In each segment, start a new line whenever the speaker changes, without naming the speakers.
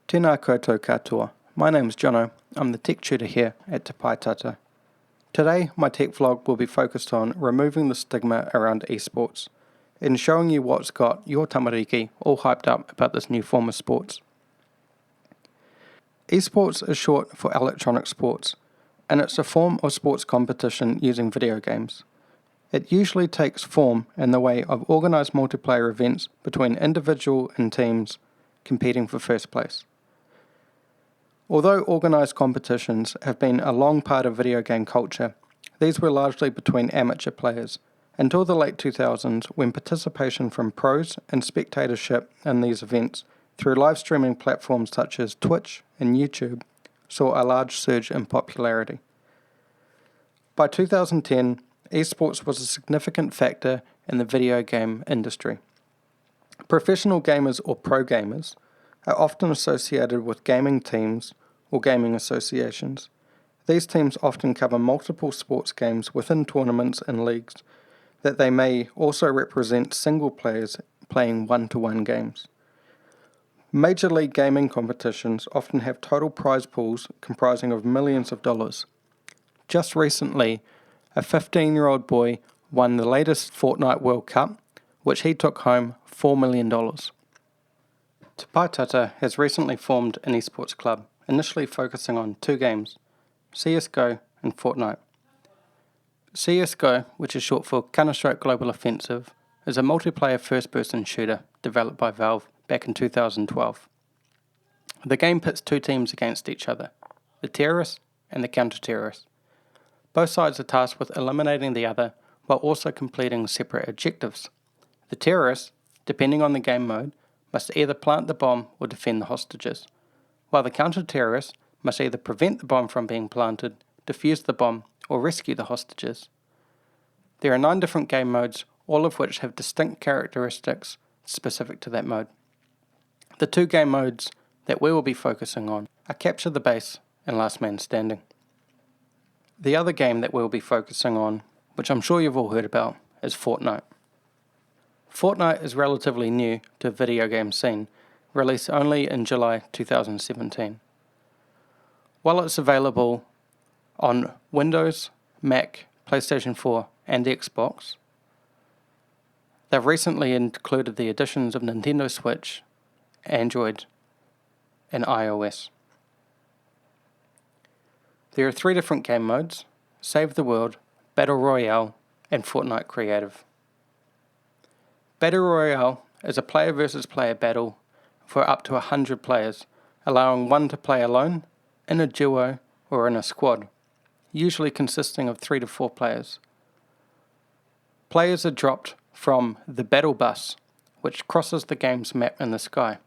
Tēnā koutou katoa. My name's Jono. I'm the tech tutor here at Te Pae Tata. Today, my tech vlog will be focused on removing the stigma around esports and showing you what's got your tamariki all hyped up about this new form of sports. Esports is short for electronic sports, and it's a form of sports competition using video games. It usually takes form in the way of organised multiplayer events between individual and teams competing for first place. Although organised competitions have been a long part of video game culture, these were largely between amateur players, until the late 2000s when participation from pros and spectatorship in these events through live streaming platforms such as Twitch and YouTube saw a large surge in popularity. By 2010, esports was a significant factor in the video game industry. Professional gamers or pro gamers are often associated with gaming teams or gaming associations. These teams often cover multiple sports games within tournaments and leagues that they may also represent single players playing one-to-one games. Major league gaming competitions often have total prize pools comprising of millions of dollars. Just recently, a 15-year-old boy won the latest Fortnite World Cup, which he took home $4 million. Te Pae Tata has recently formed an esports club, initially focusing on two games, CSGO and Fortnite. CSGO, which is short for Counter-Strike Global Offensive, is a multiplayer first-person shooter developed by Valve back in 2012. The game pits two teams against each other, the terrorists and the counter-terrorists. Both sides are tasked with eliminating the other while also completing separate objectives. The terrorists, depending on the game mode, must either plant the bomb or defend the hostages, while the counter-terrorists must either prevent the bomb from being planted, defuse the bomb, or rescue the hostages. There are 9 different game modes, all of which have distinct characteristics specific to that mode. The 2 game modes that we will be focusing on are Capture the Base and Last Man Standing. The other game that we'll be focusing on, which I'm sure you've all heard about, is Fortnite. Fortnite is relatively new to the video game scene, released only in July 2017. While it's available on Windows, Mac, PlayStation 4 and Xbox, they've recently included the additions of Nintendo Switch, Android and iOS. There are 3 different game modes: Save the World, Battle Royale and Fortnite Creative. Battle Royale is a player versus player battle for up to 100 players, allowing one to play alone, in a duo or in a squad, usually consisting of 3 to 4 players. Players are dropped from the battle bus, which crosses the game's map in the sky.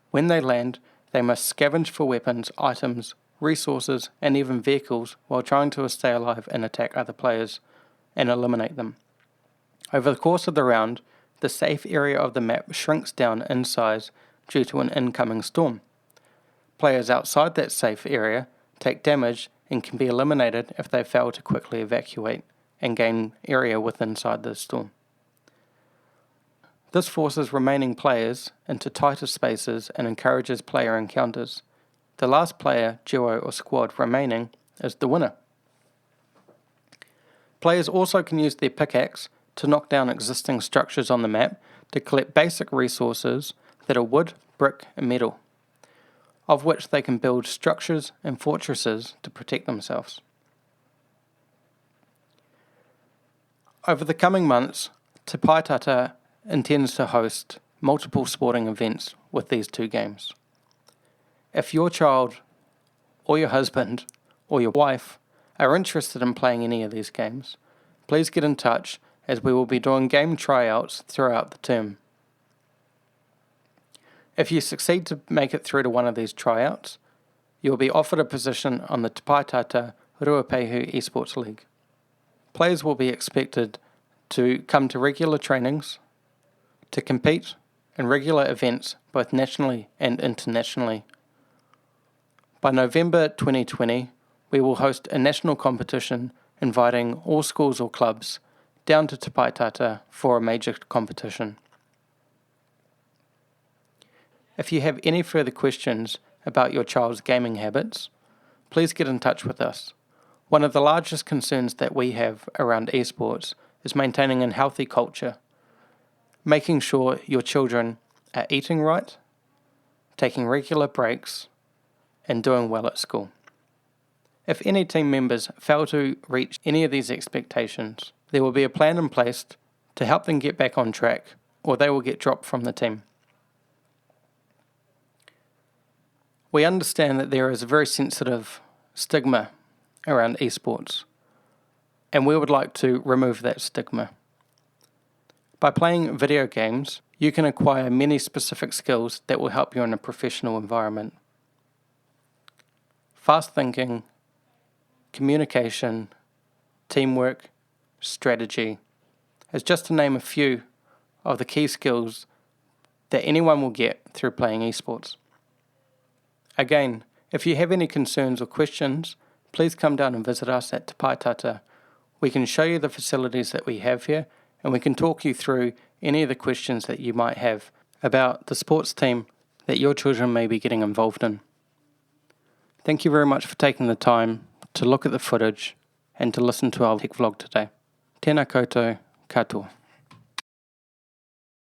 When they land, they must scavenge for weapons, items, resources and even vehicles while trying to stay alive and attack other players and eliminate them. Over the course of the round, the safe area of the map shrinks down in size due to an incoming storm. Players outside that safe area take damage and can be eliminated if they fail to quickly evacuate and gain area inside the storm. This forces remaining players into tighter spaces and encourages player encounters. The last player, duo or squad remaining is the winner. Players also can use their pickaxe to knock down existing structures on the map to collect basic resources that are wood, brick and metal, of which they can build structures and fortresses to protect themselves. Over the coming months, Te Pae Tata intends to host multiple sporting events with these 2 games. If your child or your husband or your wife are interested in playing any of these games, please get in touch as we will be doing game tryouts throughout the term. If you succeed to make it through to one of these tryouts, you will be offered a position on the Te Pae Tata Ruapehu Esports League. Players will be expected to come to regular trainings, to compete in regular events both nationally and internationally. By November 2020, we will host a national competition inviting all schools or clubs down to Te Pae Tata for a major competition. If you have any further questions about your child's gaming habits, please get in touch with us. One of the largest concerns that we have around esports is maintaining a healthy culture, making sure your children are eating right, taking regular breaks, and doing well at school. If any team members fail to reach any of these expectations, there will be a plan in place to help them get back on track, or they will get dropped from the team. We understand that there is a very sensitive stigma around esports, and we would like to remove that stigma. By playing video games, you can acquire many specific skills that will help you in a professional environment. Fast thinking, communication, teamwork, strategy, is just to name a few of the key skills that anyone will get through playing esports. Again, if you have any concerns or questions, please come down and visit us at Te Pae Tata. We can show you the facilities that we have here, and we can talk you through any of the questions that you might have about the sports team that your children may be getting involved in. Thank you very much for taking the time to look at the footage and to listen to our tech vlog today. Tēnā koutou, katoa.